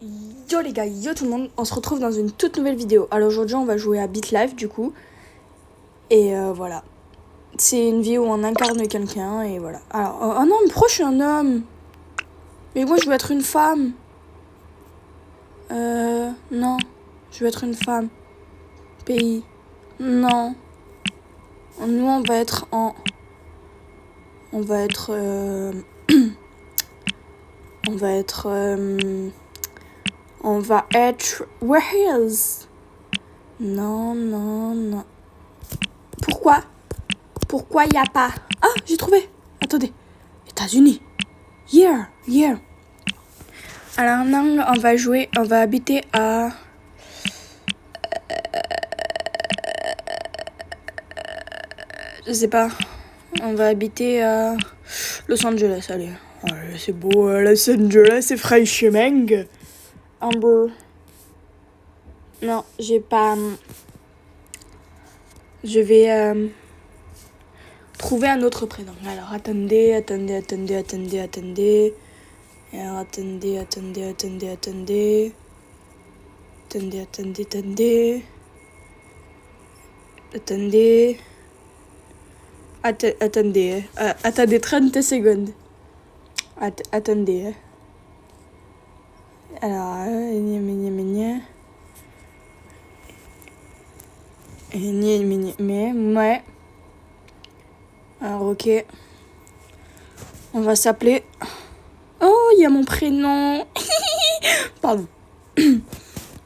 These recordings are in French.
Yo les gars, yo tout le monde, on se retrouve dans une toute nouvelle vidéo. Alors aujourd'hui on va jouer à BitLife du coup. Et voilà. C'est une vie où on incarne quelqu'un et voilà. Alors, oh non, mais pourquoi je suis un homme? Mais moi je veux être une femme. Non. Je veux être une femme. Pays. Non. Nous on va être en... On va être... On va être... On va être... Where is? Non, non, non. Pourquoi? Pourquoi y a pas? Ah, j'ai trouvé. Attendez. États-Unis. Yeah. Alors non, on va jouer, on va habiter à... Je sais pas. On va habiter à Los Angeles, allez. Allez, c'est beau, Los Angeles, c'est Freischemeng. Amber. Non, j'ai pas... Je vais trouver un autre prénom. Alors, attendez. Alors, attendez. Attendez. Attendez 30 secondes. Attendez. Alors, ouais. Alors, ok. On va s'appeler... Oh, il y a mon prénom. Pardon.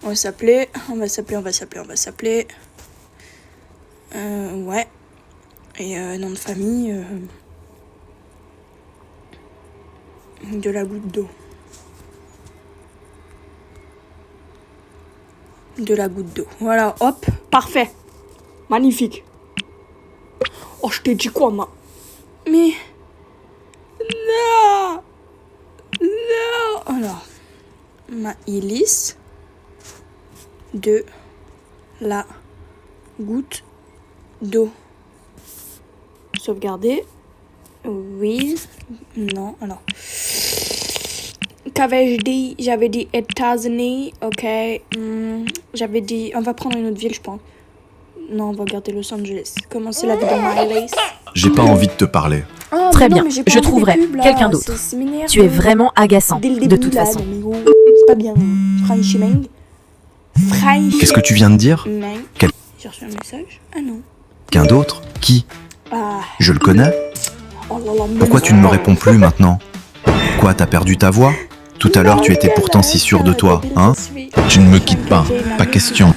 On va s'appeler. Ouais. Et nom de famille... De la goutte d'eau. Voilà, hop. Parfait. Magnifique. Oh, je t'ai dit quoi, ma... Mais... Non. Alors, Maëlys de la goutte d'eau. Sauvegarder. Oui. Non, alors. Qu'avais-je dit? J'avais dit États-Unis. Ok. J'avais dit... On va prendre une autre ville, je pense. Non, on va garder Los Angeles. Comment c'est la vie de Maëlys? J'ai pas envie de te parler. Oh, Très non, bien, mais je trouverai quelqu'un d'autre. Ça m'énerve. Tu es vraiment agaçant, Dès le de début, toute là, façon. non, mais gros, c'est pas bien. Freischemeng. Qu'est-ce que tu viens de dire? J'ai reçu un message. Ah non. Quelqu'un d'autre? Qui? Ah. Je le connais? Oh là là, Pourquoi tu ne me réponds plus maintenant? Quoi, t'as perdu ta voix? Tout à l'heure, tu étais pourtant si sûr de toi, hein? Tu ne me quittes pas, pas question.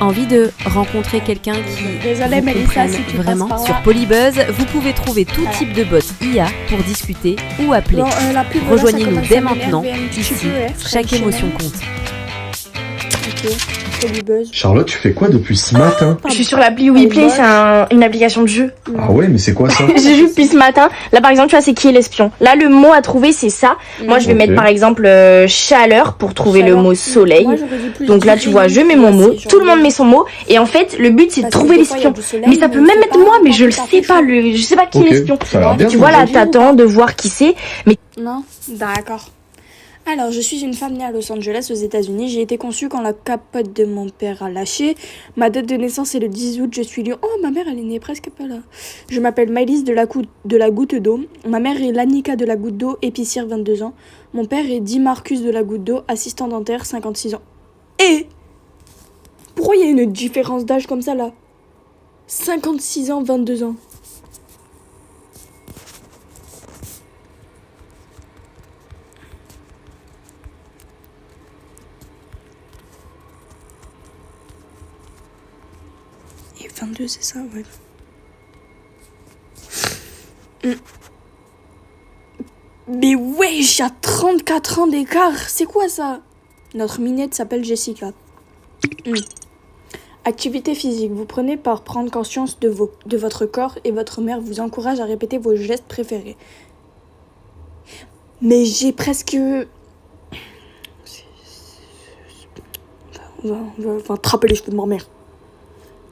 Envie de rencontrer quelqu'un qui Désolée, vous Mélissa, comprenne si tu vraiment? passes par là. Sur Polybuzz, vous pouvez trouver tout type de bot IA pour discuter ou appeler. Bon, la pub, là, ça Rejoignez-nous commence dès à m'énerver maintenant. un petit Ici, peu, hein, chaque Freischemeng. émotion compte. Ok, Polybuzz. Charlotte, tu fais quoi depuis ce matin? Je suis sur l'appli WePlay, c'est une application de jeu. Ah ouais, mais c'est quoi ça? J'ai vu depuis ce matin. Là, par exemple, tu vois, c'est qui est l'espion? Là, le mot à trouver, c'est ça. Moi, je vais Ok. mettre, par exemple, chaleur pour trouver le mot soleil. Moi, j'aurais dit plus Donc là, tu vois, je mets mon mot. Tout le monde met son mot. Et en fait, le but, c'est de Parce que trouver des fois, il y a l'espion. du soleil, Mais ça peut mais même c'est être pas moi, mais je le tout à sais fait pas. chaud. Je sais pas qui Ok, est l'espion. ça a l'air bien. Tu vois, là, t'attends de voir qui c'est. Mais Non, d'accord. Alors, je suis une femme née à Los Angeles, aux États-Unis. J'ai été conçue quand la capote de mon père a lâché. Ma date de naissance est le 10 août. Je suis lion. Oh, ma mère, elle est née presque pas là. Je m'appelle Maëlys de la goutte d'eau. Ma mère est Lanika de la goutte d'eau, épicière, 22 ans. Mon père est Di Marcus de la goutte d'eau, assistant dentaire, 56 ans. Et pourquoi il y a une différence d'âge comme ça là? 56 ans, 22 ans. Et 22, c'est ça, ouais. Mais wesh, il y a 34 ans d'écart. C'est quoi ça? Notre minette s'appelle Jessica. Activité physique. Vous prenez par prendre conscience de votre corps et votre mère vous encourage à répéter vos gestes préférés. Mais j'ai presque... On va attraper les cheveux de ma mère.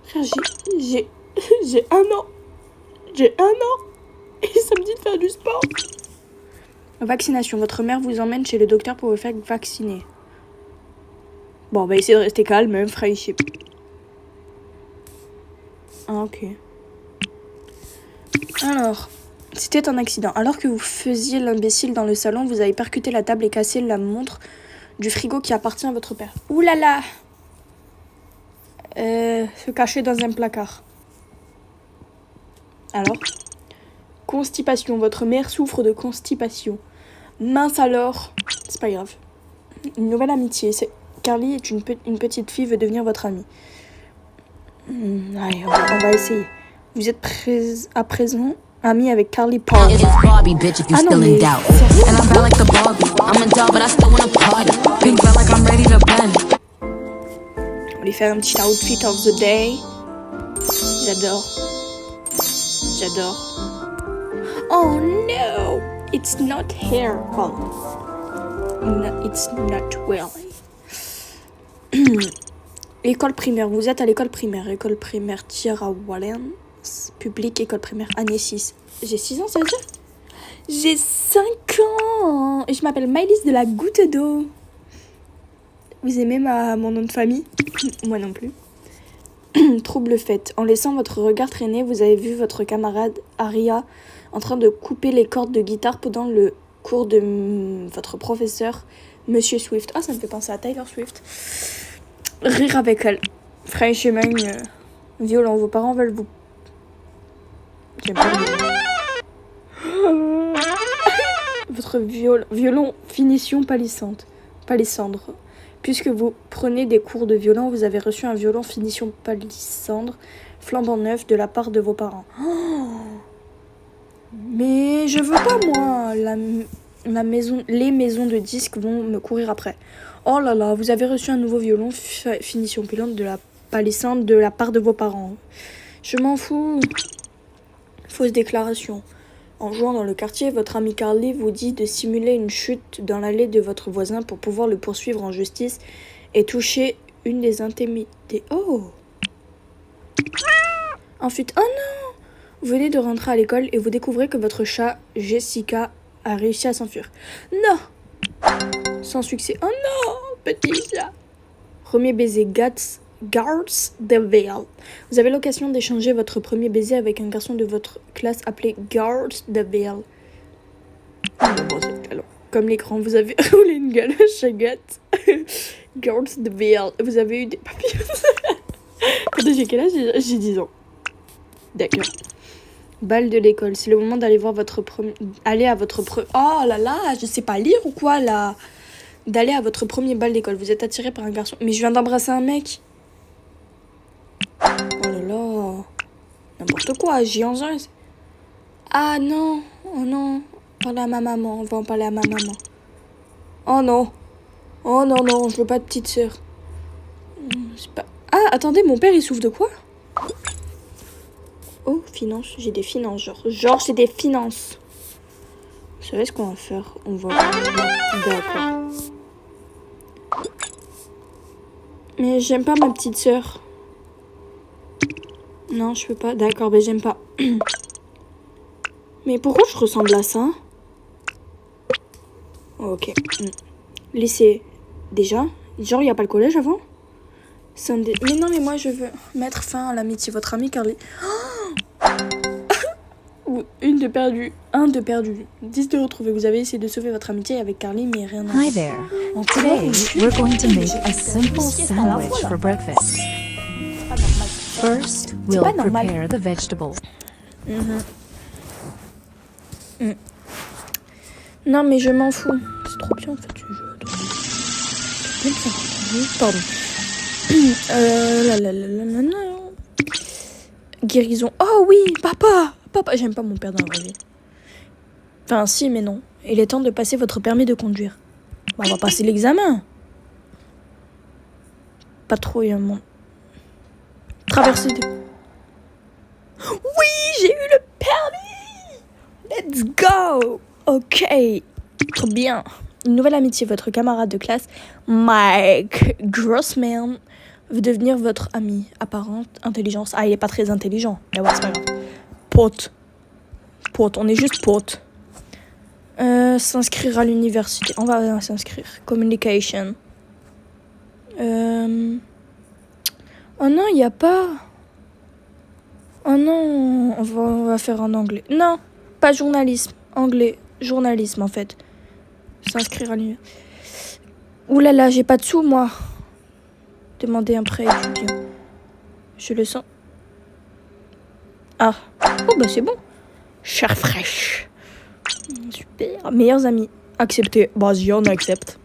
Frère, j'ai 1 an. J'ai 1 an. Et ça me dit de faire du sport. Vaccination. Votre mère vous emmène chez le docteur pour vous faire vacciner. Bon, on va essayer de rester calme, hein, friendship. Ah, ok. Alors, c'était un accident. Alors que vous faisiez l'imbécile dans le salon, vous avez percuté la table et cassé la montre du frigo qui appartient à votre père. Ouh là là! Se cacher dans un placard. Alors? Constipation. Votre mère souffre de constipation. Mince alors. C'est pas grave. Une nouvelle amitié. Carly est une petite fille, veut devenir votre amie. Allez, on va essayer. Vous êtes à présent amie avec Carly Paul. Barbie, bitch, if you still in doubt. And I'm bad like the Barbie. I'm a doll, but I still wanna party. Big belt like I'm ready to bend. On va lui faire un petit outfit of the day. J'adore. Oh no! It's not hair. Well, no, it's not really. École primaire. Vous êtes à l'école primaire. École primaire Tierra Wallens. Public, école primaire, année 6. J'ai 6 ans, ça veut dire? J'ai 5 ans. Et je m'appelle Maëlys de la Goutte d'eau. Vous aimez mon nom de famille? Moi non plus. Trouble fait. En laissant votre regard traîner, vous avez vu votre camarade Aria en train de couper les cordes de guitare pendant le cours de votre professeur, Monsieur Swift. Ah, ça me fait penser à Taylor Swift. Rire avec elle. Franchement, violent. Vos parents veulent vous... J'aime pas le... Votre violon finition palissandre. Puisque vous prenez des cours de violon, vous avez reçu un violon finition palissandre, flambant neuf de la part de vos parents. Oh, mais je veux pas, moi. Les maisons de disques vont me courir après. Oh là là, vous avez reçu un nouveau violon finition palissandre de la part de vos parents. Je m'en fous. Fausse déclaration. En jouant dans le quartier, votre ami Carly vous dit de simuler une chute dans l'allée de votre voisin pour pouvoir le poursuivre en justice et toucher une des intimités. Oh! Ensuite, oh non! Vous venez de rentrer à l'école et vous découvrez que votre chat, Jessica, a réussi à s'enfuir. Non! Sans succès. Oh non! Petit chat! Premier baiser, Garth DeVale. Vous avez l'occasion d'échanger votre premier baiser avec un garçon de votre classe appelé Garth DeVale. Comme l'écran, vous avez roulé une galoche à Garth DeVale. Vous avez eu des papillons. Quand j'ai quel âge? J'ai 10 ans. D'accord. Bal de l'école. C'est le moment d'aller voir aller à votre Oh là là, je sais pas lire ou quoi là. D'aller à votre premier bal d'école. Vous êtes attiré par un garçon. Mais je viens d'embrasser un mec. Oh là là. N'importe quoi, j'y en ai. Ah non. Oh non. Parler à ma maman. On va en parler à ma maman. Oh non. Oh non, non, je veux pas de petite sœur. Pas... Ah, attendez, mon père il souffre de quoi? Oh, finances. J'ai des finances, genre j'ai des finances. Vous savez ce qu'on va faire? On va... D'accord. Mais j'aime pas ma petite sœur. Non, je peux pas. D'accord, ben j'aime pas. Mais pourquoi je ressemble à ça? Ok. Lycée. Déjà? Genre, il n'y a pas le collège avant? Mais non, mais moi, je veux mettre fin à l'amitié. Votre ami Carly... Une de perdue. 10 de retrouvé. Vous avez essayé de sauver votre amitié avec Carly, mais rien à... Hi there. Today, we're going to make a simple sandwich for breakfast. First, we'll prepare the vegetables. Non, mais je m'en fous. C'est trop bien, en fait, ce jeu. Pardon. Guérison. Oh oui, papa, j'aime pas mon père dans la vraie vie. Enfin, si, mais non. Il est temps de passer votre permis de conduire. Bah, on va passer l'examen. Pas trop, il y a un moment. Traverser de... Oui, j'ai eu le permis. Let's go. Ok, trop bien. Une nouvelle amitié, votre camarade de classe, Mike Grossman, veut devenir votre ami. Apparente intelligence. Ah, il est pas très intelligent. Mais ouais, c'est pas grave. Pote, on est juste pote. S'inscrire à l'université. On va s'inscrire. Communication. Oh non, il n'y a pas. Oh non, on va faire en anglais. Non, pas journalisme. Anglais, journalisme en fait. S'inscrire à l'université. Ouh là là, j'ai pas de sous moi. Demander un prêt étudiant. Je le sens. Ah. Oh bah c'est bon. Chair fraîche. Super. Meilleurs amis. Accepté. Vas-y, on accepte.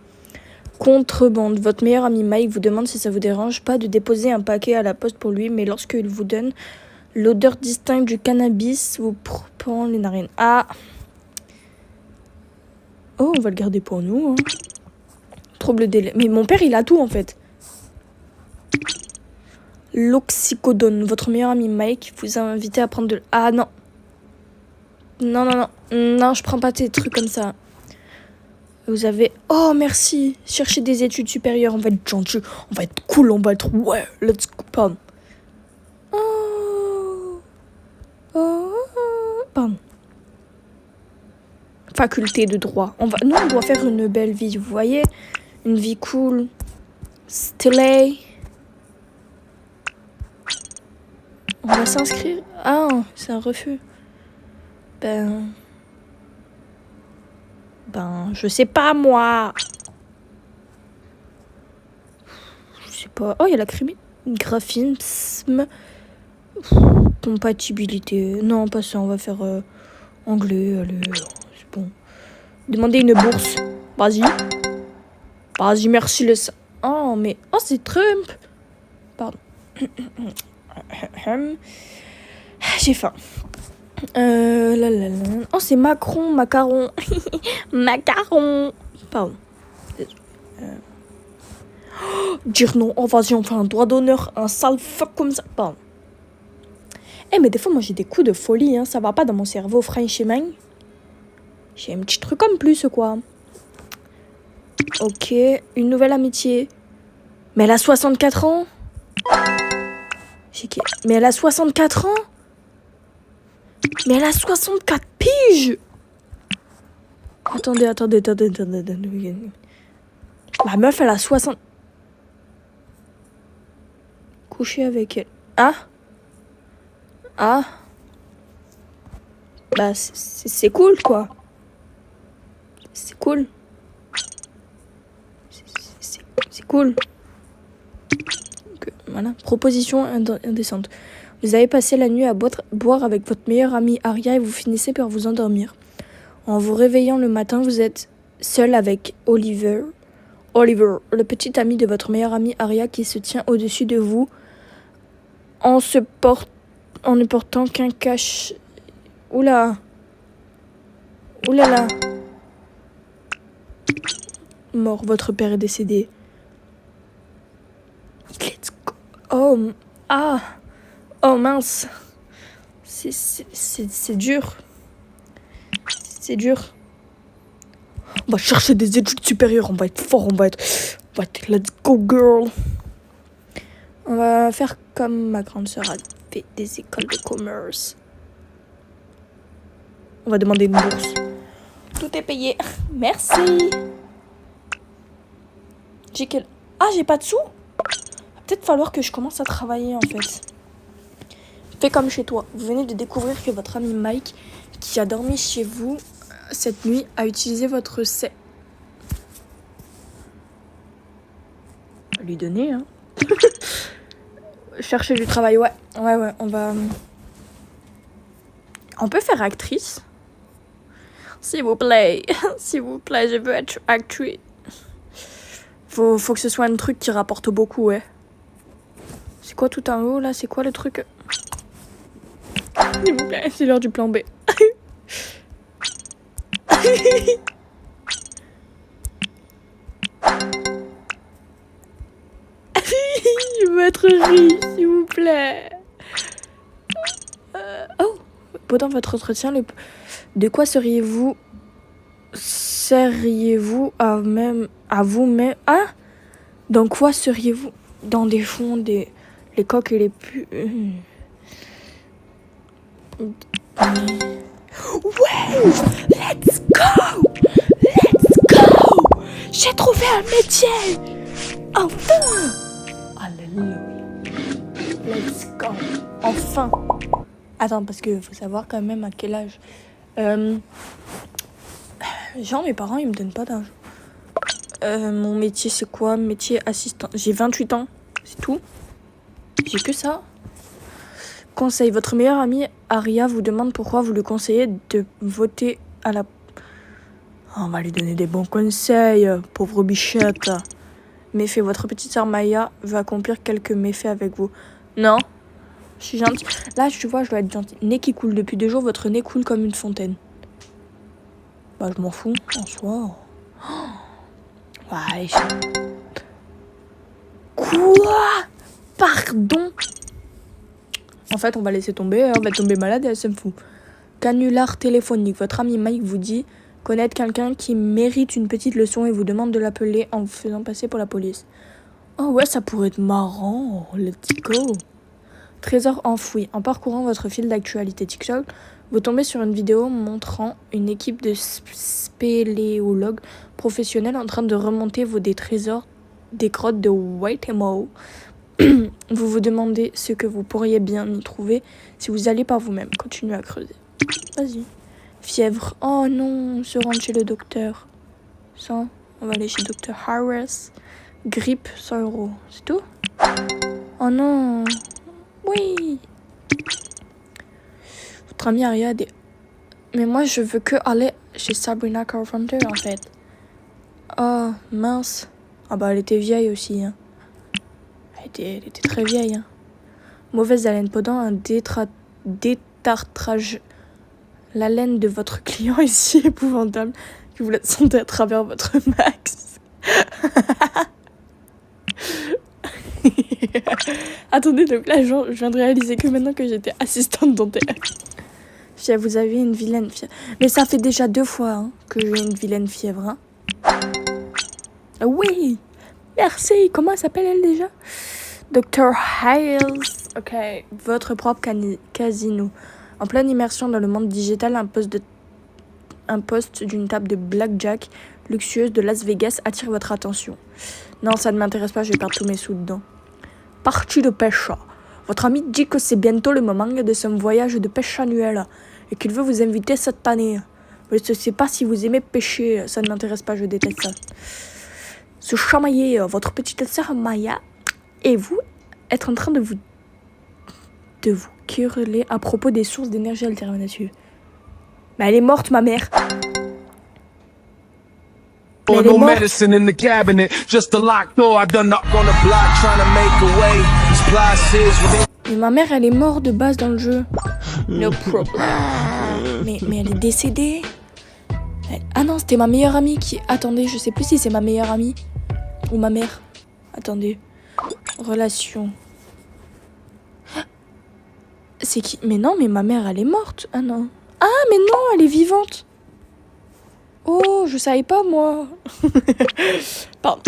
Contrebande. Votre meilleur ami Mike vous demande si ça vous dérange pas de déposer un paquet à la poste pour lui, mais lorsqu'il vous donne l'odeur distincte du cannabis, vous prend les narines. Ah. Oh, on va le garder pour nous. Hein. Trouble délai. Mais mon père, il a tout en fait. L'oxycodone. Votre meilleur ami Mike vous a invité à prendre de... Ah non. Non, non, non. Non, je prends pas tes trucs comme ça. Vous avez... Oh, merci. Cherchez des études supérieures. On va être gentil. On va être cool. On va être... Ouais, let's go. Pardon. Oh. Oh. Pardon. Faculté de droit. Nous, on doit faire une belle vie, vous voyez. Une vie cool. Stylée. On va s'inscrire. Ah, c'est un refus. Ben, je sais pas, moi. Je sais pas. Oh, il y a la graphine. Compatibilité. Non, pas ça. On va faire anglais. Allez, c'est bon. Demandez une bourse. Vas-y. Vas-y, merci le... Oh, mais... Oh, c'est Trump. Pardon. J'ai faim. Oh, c'est Macron, macaron. Macaron. Pardon. Dire non. Oh, vas-y, on fait un droit d'honneur. Un sale fuck comme ça. Pardon. Mais des fois, moi, j'ai des coups de folie. Hein. Ça va pas dans mon cerveau, franchement. J'ai un petit truc en plus, quoi. Ok. Une nouvelle amitié. Mais elle a 64 ans. Mais elle a 64 ans. Mais elle a 64 piges. Attendez. La meuf, elle a 60... Coucher avec elle. Ah. Bah, c'est cool, quoi. C'est cool. C'est cool. Voilà. Proposition indécente. Vous avez passé la nuit à boire avec votre meilleure amie Aria et vous finissez par vous endormir. En vous réveillant le matin, vous êtes seul avec Oliver, le petit ami de votre meilleure amie Aria qui se tient au-dessus de vous en ne portant qu'un cache... Oula là. Mort, votre père est décédé. Let's go. Oh mince. C'est dur. C'est dur. On va chercher des études supérieures. On va être fort. Let's go, girl. On va faire comme ma grande sœur a fait des écoles de commerce. On va demander une bourse. Tout est payé. Merci. J'ai pas de sous. Va peut-être falloir que je commence à travailler en fait. Fais comme chez toi. Vous venez de découvrir que votre ami Mike, qui a dormi chez vous cette nuit, a utilisé votre lui donner, hein. Chercher du travail, ouais, on va... On peut faire actrice. S'il vous plaît, je veux être actrice. Faut que ce soit un truc qui rapporte beaucoup, ouais. C'est quoi tout en haut, là? C'est quoi le truc? S'il vous plaît, c'est l'heure du plan B. Je veux être riche, s'il vous plaît. Pendant votre entretien, de quoi seriez-vous à vous-même? Ah, dans quoi seriez-vous? Dans des fonds, les coques et les plus... Ouais, let's go. J'ai trouvé un métier. Enfin! Alléluia. Let's go. Enfin. Attends, parce que faut savoir quand même à quel âge. Genre, mes parents, ils me donnent pas d'argent. Mon métier, c'est quoi? Métier assistant. J'ai 28 ans. C'est tout. J'ai que ça. Conseil. Votre meilleure amie, Aria, vous demande pourquoi vous lui conseillez de voter à la... On va lui donner des bons conseils, pauvre bichette. Méfait. Votre petite sœur Maya veut accomplir quelques méfaits avec vous. Non. Je suis gentille. Là, tu vois, je dois être gentille. Nez qui coule depuis 2 jours, votre nez coule comme une fontaine. Bah, je m'en fous, en soi. Ouais. Quoi? Pardon? En fait, on va laisser tomber, on va tomber malade et elle se fout. Canular téléphonique. Votre ami Mike vous dit connaître quelqu'un qui mérite une petite leçon et vous demande de l'appeler en vous faisant passer pour la police. Oh ouais, ça pourrait être marrant. Let's go. Trésor enfoui. En parcourant votre fil d'actualité TikTok, vous tombez sur une vidéo montrant une équipe de spéléologues professionnels en train de remonter des trésors des grottes de Whitemore. Vous vous demandez ce que vous pourriez bien y trouver si vous allez par vous-même. Continuez à creuser. Vas-y. Fièvre. Oh non, on se rend chez le docteur. Ça, on va aller chez Dr. Harris. Grippe, 100 €. C'est tout? Oh non. Oui. Votre amie Aria a des... Mais moi, je veux que aller chez Sabrina Carpenter, en fait. Oh, mince. Ah bah, elle était vieille aussi, hein. Elle était très vieille, hein. Mauvaise haleine pendant un détartrage. La laine de votre client est si épouvantable que vous la sentez à travers votre max. Attendez, donc là, je viens de réaliser que maintenant que j'étais assistante dentaire. Vous avez une vilaine fièvre. Mais ça fait déjà 2 fois hein, que j'ai une vilaine fièvre. Hein. Oui, merci. Comment elle s'appelle elle déjà? Dr. Hiles. Ok, votre propre casino. En pleine immersion dans le monde digital, un poste d'une table de blackjack luxueuse de Las Vegas attire votre attention. Non, ça ne m'intéresse pas, je vais perdre tous mes sous dedans. Partie de pêche. Votre ami dit que c'est bientôt le moment de son voyage de pêche annuel et qu'il veut vous inviter cette année. Je ne sais pas si vous aimez pêcher, ça ne m'intéresse pas, je déteste ça. Se chamailler, votre petite sœur Maya et vous être en train de vous quereller à propos des sources d'énergie alternative. Mais elle est morte, ma mère. Mais elle est morte. Medicine in the cabinet, just a locked door. I done knock on the block trying to make a way. Mais ma mère, elle est morte de base dans le jeu. No problem. Mais elle est décédée. Ah non, c'était ma meilleure amie qui... Attendez, je sais plus si c'est ma meilleure amie ou ma mère. Attendez. Relation. C'est qui? Mais non, mais ma mère, elle est morte. Ah non. Ah, mais non, elle est vivante. Oh, je savais pas, moi. Pardon.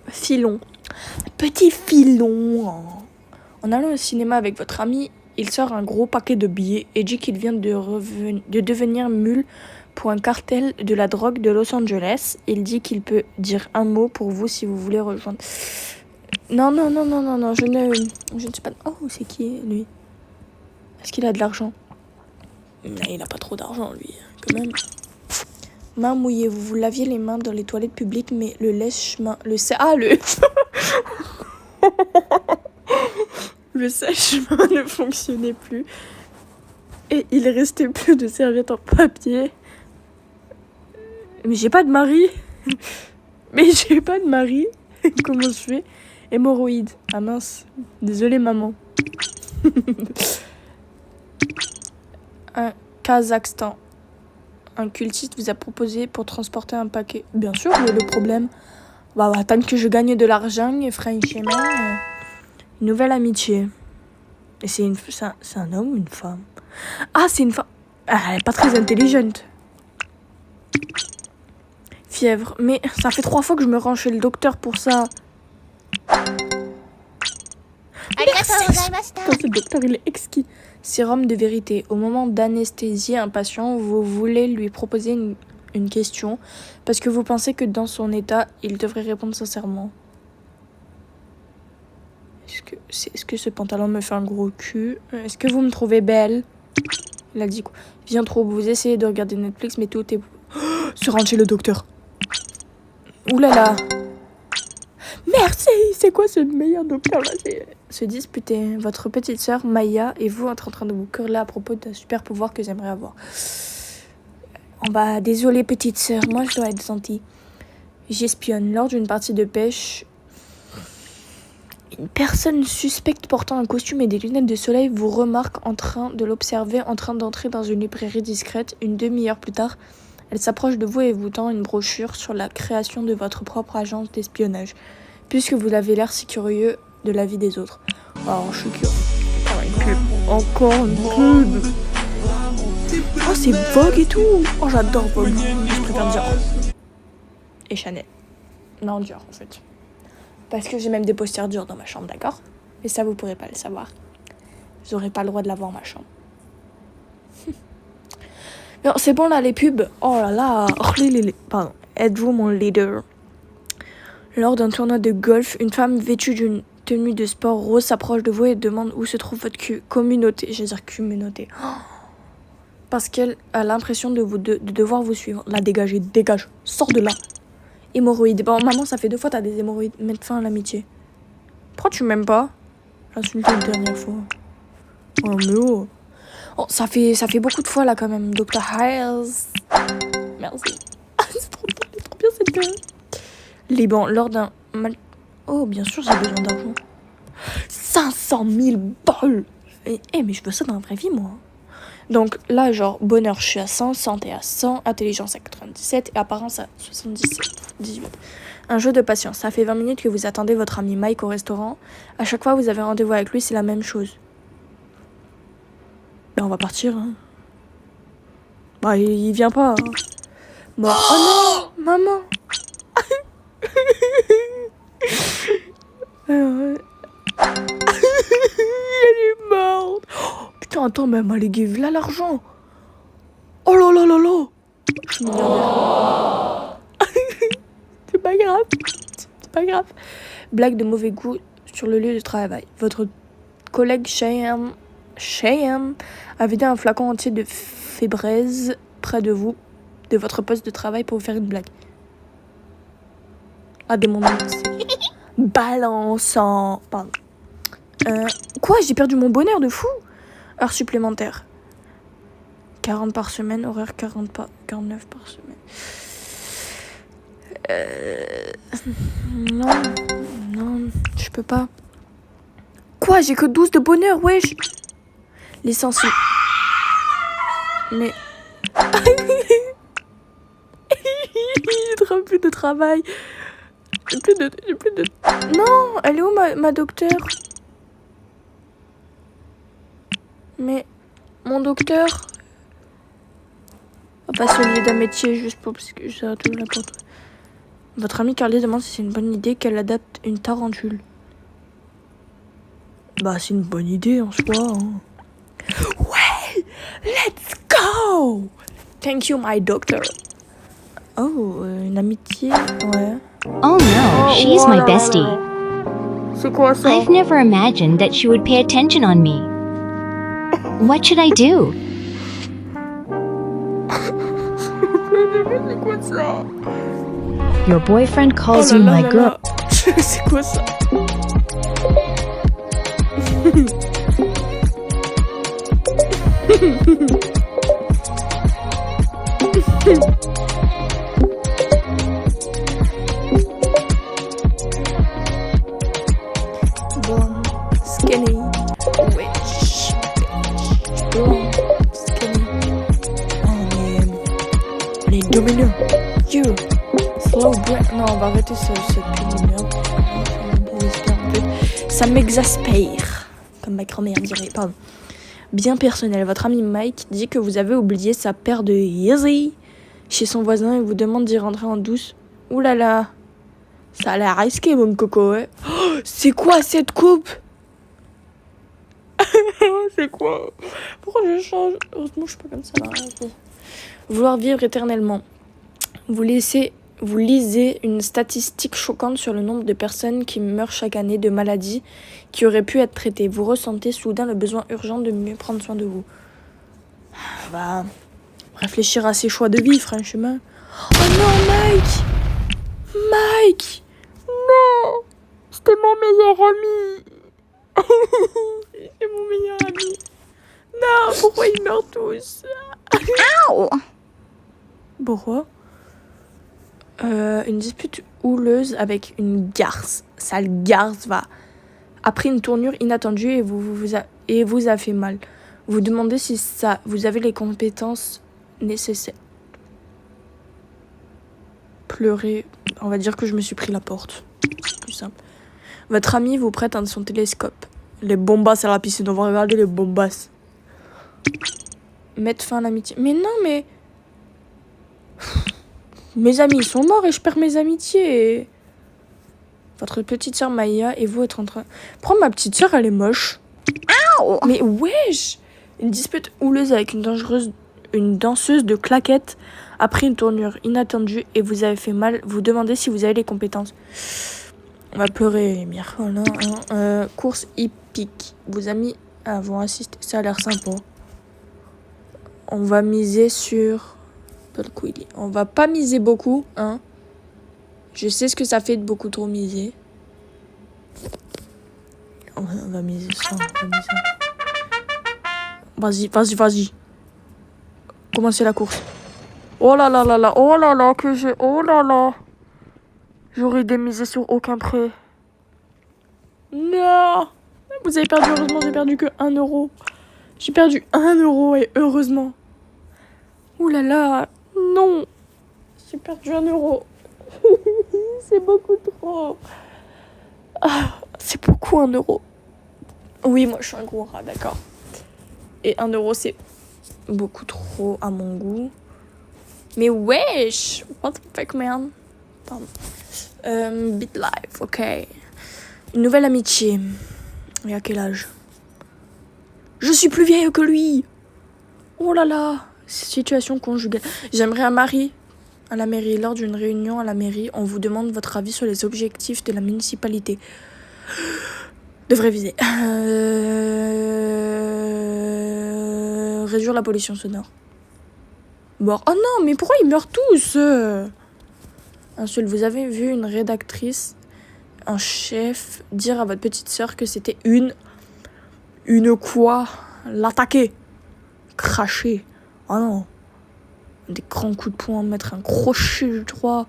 Filon. Petit Filon. En allant au cinéma avec votre ami, il sort un gros paquet de billets et dit qu'il vient de devenir mule pour un cartel de la drogue de Los Angeles. Il dit qu'il peut dire un mot pour vous si vous voulez rejoindre. Non, je ne sais pas... Oh, c'est qui, lui? Est-ce qu'il a de l'argent? Il a pas trop d'argent, lui, quand même. Main mouillée, vous vous laviez les mains dans les toilettes publiques, mais le lèche-main... Le sèche-main ne fonctionnait plus. Et il restait plus de serviettes en papier. Mais j'ai pas de mari. Comment je fais? Hémorroïdes. Ah mince. Désolée, maman. Un Kazakhstan. Un cultiste vous a proposé pour transporter un paquet. Bien sûr, où est le problème? Bah, tant que je gagne de l'argent, franchement, une nouvelle amitié. Et c'est un homme ou une femme? Ah, c'est une femme. Ah, elle est pas très intelligente. Fièvre. Mais ça fait 3 fois que je me rends chez le docteur pour ça. Merci. Le docteur, il est exquis. Sérum de vérité. Au moment d'anesthésier un patient, vous voulez lui proposer une question parce que vous pensez que dans son état, il devrait répondre sincèrement. Est-ce que ce pantalon me fait un gros cul? Est-ce que vous me trouvez belle? Il a dit quoi? Viens trop, vous essayez de regarder Netflix, mais tout est... Se rendre chez le docteur. Ouh là là. Merci. C'est quoi ce meilleur docteur là? Se disputer. Votre petite sœur Maya et vous êtes en train de vous quereller à propos d'un super pouvoir que j'aimerais avoir. Oh bah désolé petite sœur, moi je dois être gentille. J'espionne. Lors d'une partie de pêche, une personne suspecte portant un costume et des lunettes de soleil vous remarque en train de l'observer en train d'entrer dans une librairie discrète. Une demi-heure plus tard, elle s'approche de vous et vous tend une brochure sur la création de votre propre agence d'espionnage, puisque vous avez l'air si curieux de la vie des autres. Alors, je suis curieux. Encore une pub. Oh, c'est Vogue et tout. Oh, j'adore Vogue. Je préfère Dior. Et Chanel. Non, Dior, en fait. Parce que j'ai même des posters Dior dans ma chambre, d'accord? Mais ça, vous pourrez pas le savoir. Vous aurez pas le droit de l'avoir dans ma chambre. Non, c'est bon là, les pubs. Oh là là. Pardon. Êtes-vous mon leader? Lors d'un tournoi de golf, une femme vêtue d'une tenue de sport rose s'approche de vous et demande où se trouve votre communauté. Je vais dire communauté. Oh. Parce qu'elle a l'impression de devoir vous suivre. La dégager, dégage. Sors de là. Hémorroïdes. Bon, maman, ça fait 2 fois t'as des hémorroïdes. Mettre fin à l'amitié. Pourquoi tu m'aimes pas? J'ai insulté une dernière fois. Oh, mais oh. Oh, ça fait beaucoup de fois là quand même. Dr. Hiles. Merci. C'est trop bien cette gueule. Liban, lors d'un mal... Oh, bien sûr, j'ai besoin d'argent. 500 000 balles. Mais je veux ça dans la vraie vie, moi. Donc là, genre, bonheur, je suis à 100, santé à 100, intelligence à 97 et apparence à 77, 18. Un jeu de patience. Ça fait 20 minutes que vous attendez votre ami Mike au restaurant. À chaque fois, vous avez rendez-vous avec lui, c'est la même chose. Ben, on va partir, hein. Bah, il vient pas. Hein. Bon. Oh non, maman. Elle est morte. Oh, putain, attends, mais elle m'a légué là l'argent. Oh là là là là. Je suis milliardaire. C'est pas grave. C'est pas grave. Blague de mauvais goût sur le lieu de travail. Votre collègue Cheyenne a vidé un flacon entier de fébraise près de vous, de votre poste de travail pour vous faire une blague. Ah, des moments. Balançant. Pardon. Quoi? J'ai perdu mon bonheur de fou? Heures supplémentaires. 40 par semaine, horaire 49 par semaine. Non, je peux pas. Quoi? J'ai que 12 de bonheur, wesh. Licencié. Mais... J'ai trop plus de travail. J'ai plus de... Non, elle est où ma docteur? Mais mon docteur... On va pas se lier d'un métier juste pour... Parce que ça tout n'importe. Votre ami Carly demande si c'est une bonne idée qu'elle adapte une tarentule. Bah c'est une bonne idée en soi. Hein. Ouais, let's go. Thank you my doctor. Oh, une amitié, ouais. Oh no, she's my bestie. C'est quoi ça? I've never imagined that she would pay attention on me. What should I do? C'est quoi ça? Your boyfriend calls Oh là you là my là girl. là. C'est quoi ça? Blonde, skinny, witch, blonde, skinny. On est dominant. You, slow breath. Non, on va arrêter cette pub de merde. Ça m'exaspère, comme ma grand-mère dirait. Pardon. Bien personnel, votre ami Mike dit que vous avez oublié sa paire de Yeezy chez son voisin et vous demande d'y rentrer en douce. Ouh là là, ça a l'air risqué mon coco, ouais. Oh, c'est quoi cette coupe? C'est quoi? Pourquoi je change? Heureusement je suis pas comme ça là. Vouloir vivre éternellement. Vous laissez Vous lisez une statistique choquante sur le nombre de personnes qui meurent chaque année de maladies qui auraient pu être traitées. Vous ressentez soudain le besoin urgent de mieux prendre soin de vous. Va réfléchir à ses choix de vie, franchement. Oh non, Mike! Mike! Non! C'était mon meilleur ami! C'est mon meilleur ami. Non, pourquoi ils meurent tous? Pourquoi? Une dispute houleuse avec une garce. Sale garce va. A pris une tournure inattendue et vous a fait mal. Vous demandez si vous avez les compétences nécessaires. Pleurer. On va dire que je me suis pris la porte. C'est plus simple. Votre ami vous prête son télescope. Les bombasses à la piscine. On va regarder les bombasses. Mettre fin à l'amitié. Mais non, mais... Mes amis sont morts et je perds mes amitiés. Votre petite sœur Maya et vous êtes en train... Prends ma petite sœur, elle est moche. Mais wesh! Une dispute houleuse avec une danseuse de claquettes a pris une tournure inattendue et vous avez fait mal. Vous demandez si vous avez les compétences. On va pleurer, Mire. Voilà, course hippique. Vos amis vont assister. Ça a l'air sympa. On va miser sur... On va pas miser beaucoup, hein. Je sais ce que ça fait de beaucoup trop miser. On va miser ça. Vas-y. Commencez la course. Oh là là, que j'ai... Oh là là. J'aurais démisé sur aucun prêt. Non. Vous avez perdu, heureusement, j'ai perdu que 1 euro. J'ai perdu 1 euro et heureusement. Ouh là là. Non, j'ai perdu 1 euro. C'est beaucoup trop. C'est beaucoup 1 euro. Oui, moi je suis un gros rat, d'accord. Et 1 euro, c'est beaucoup trop à mon goût. Mais wesh, what the fuck, man. Pardon. Bit life, ok. Une nouvelle amitié. Et à quel âge? Je suis plus vieille que lui. Oh là là. Situation conjugale. J'aimerais un mari à la mairie. Lors d'une réunion à la mairie, on vous demande votre avis sur les objectifs de la municipalité. Devrait viser. Réduire la pollution sonore. Bon. Oh non, mais pourquoi ils meurent tous? Ensuite, vous avez vu une rédactrice en chef dire à votre petite sœur que c'était une quoi? L'attaquer. Cracher. Oh non, des grands coups de poing, mettre un crochet droit,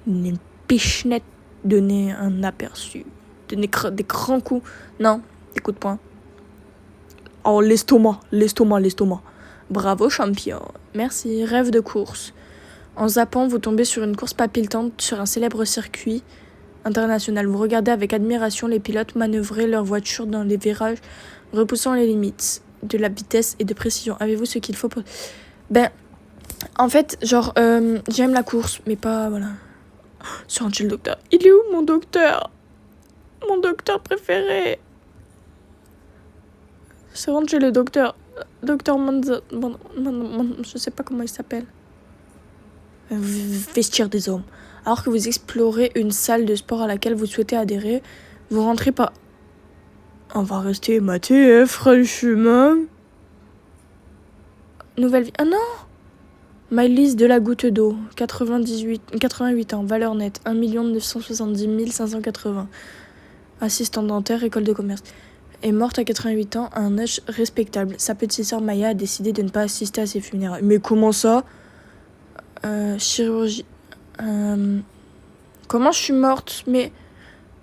une pichenette, donner un aperçu, donner des grands coups, non, des coups de poing. Oh, l'estomac. Bravo, champion. Merci, rêve de course. En zappant, vous tombez sur une course palpitante sur un célèbre circuit international. Vous regardez avec admiration les pilotes manœuvrer leur voiture dans les virages, repoussant les limites de la vitesse et de précision. Avez-vous ce qu'il faut pour... En fait, genre, j'aime la course, mais pas, voilà. Sur un chez le docteur. Il est où, mon docteur? Mon docteur préféré. C'est rentre chez le docteur. Docteur Manza... Je sais pas comment il s'appelle. Vestiaire des hommes. Alors que vous explorez une salle de sport à laquelle vous souhaitez adhérer, vous rentrez par... On va rester maté, franchement. Nouvelle vie. Ah non! Maëlys de la Goutte d'eau, 88 ans, valeur nette, 1 970 580. Assistante dentaire, école de commerce. Est morte à 88 ans, à un âge respectable. Sa petite sœur Maya a décidé de ne pas assister à ses funérailles. Mais comment ça? Chirurgie. Comment je suis morte? Mais...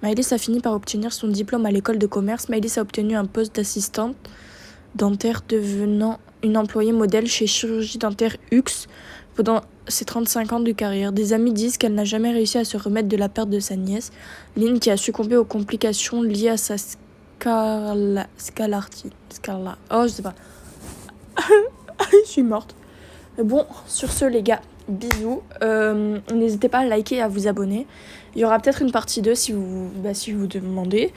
Maëlys a fini par obtenir son diplôme à l'école de commerce. Maëlys a obtenu un poste d'assistante dentaire, devenant une employée modèle chez Chirurgie Dentaire Hux pendant ses 35 ans de carrière. Des amis disent qu'elle n'a jamais réussi à se remettre de la perte de sa nièce, Lynn, qui a succombé aux complications liées à sa scalartie. Oh, je sais pas. Je suis morte. Bon, sur ce, les gars, bisous. N'hésitez pas à liker et à vous abonner. Il y aura peut-être une partie 2 si vous demandez.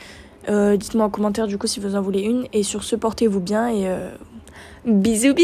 Dites-moi en commentaire du coup si vous en voulez une. Et sur ce, portez-vous bien et bisous.